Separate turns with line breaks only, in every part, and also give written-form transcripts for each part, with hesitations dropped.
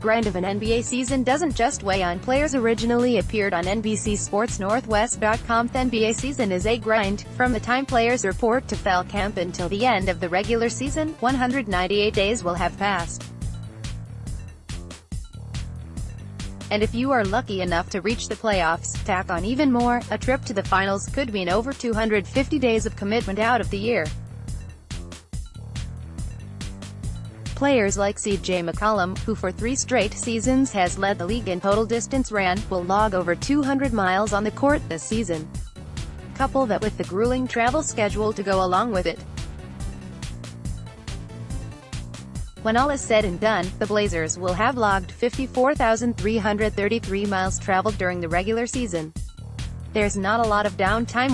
grind of an NBA season doesn't just weigh on players. Originally appeared on nbcsportsnorthwest.com. The NBA season is a grind. From the time players report to fall camp until the end of the regular season, 198 days will have passed. And if you are lucky enough to reach the playoffs, tack on even more, a trip to the finals could mean over 250 days of commitment out of the year. Players like CJ McCollum, who for 3 straight seasons has led the league in total distance ran, will log over 200 miles on the court this season. Couple that with the grueling travel schedule to go along with it. When all is said and done, the Blazers will have logged 54,333 miles traveled during the regular season. There's not a lot of downtime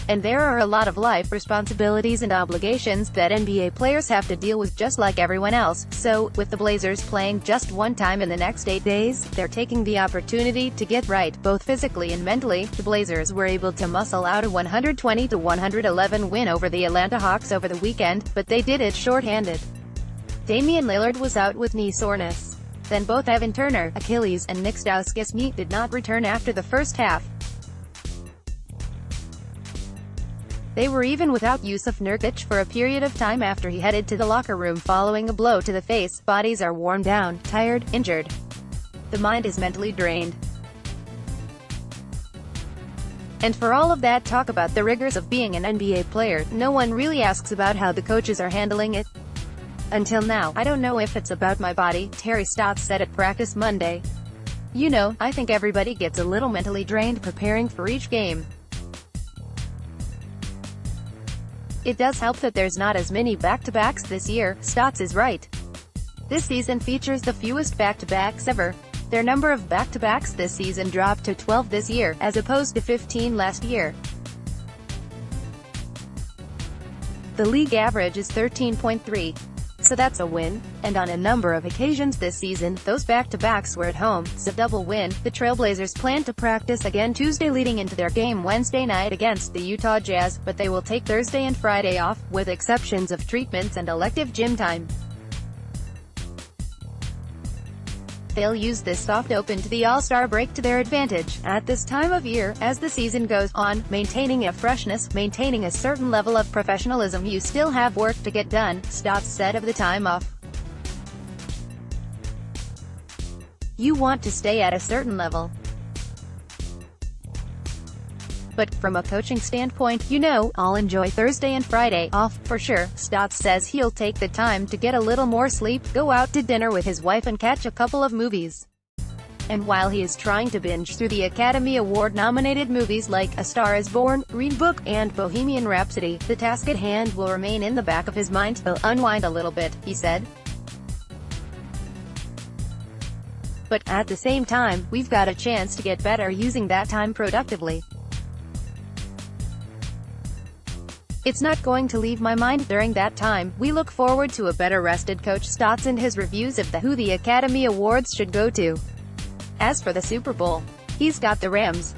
and there are a lot of life responsibilities and obligations that NBA players have to deal with just like everyone else. So, with the Blazers playing just one time in the next 8 days, they're taking the opportunity to get right, both physically and mentally. The Blazers were able to muscle out a 120-111 win over the Atlanta Hawks over the weekend, but they did it short-handed. Damian Lillard was out with knee soreness. Then both Evan Turner, Achilles, and Nick Stauskas did not return after the first half. They were even without Yusuf Nurkic for a period of time after he headed to the locker room following a blow to the face. Bodies are worn down, tired, injured. The mind is mentally drained. And for all of that talk about the rigors of being an NBA player, no one really asks about how the coaches are handling it. Until now, I don't know if it's about my body, Terry Stotts said at practice Monday. You know, I think everybody gets a little mentally drained preparing for each game. It does help that there's not as many back-to-backs this year. Stotts is right. This season features the fewest back-to-backs ever. Their number of back-to-backs this season dropped to 12 this year, as opposed to 15 last year. The league average is 13.3. So that's a win. And on a number of occasions this season, those back-to-backs were at home, so double win. The Trailblazers plan to practice again Tuesday leading into their game Wednesday night against the Utah Jazz, but they will take Thursday and Friday off, with exceptions of treatments and elective gym time. They'll use this soft open to the All-Star break to their advantage. At this time of year, as the season goes on, maintaining a freshness, maintaining a certain level of professionalism. You still have work to get done, Stotts said of the time off. You want to stay at a certain level. But from a coaching standpoint, you know, I'll enjoy Thursday and Friday off, for sure. Stotts says he'll take the time to get a little more sleep, go out to dinner with his wife and catch a couple of movies. And while he is trying to binge through the Academy Award-nominated movies like A Star is Born, Green Book, and Bohemian Rhapsody, the task at hand will remain in the back of his mind. He'll unwind a little bit, he said. But, at the same time, we've got a chance to get better using that time productively. It's not going to leave my mind during that time. We look forward to a better rested coach. Stotts and his reviews of who the Academy Awards should go to. As for the Super Bowl, he's got the Rams.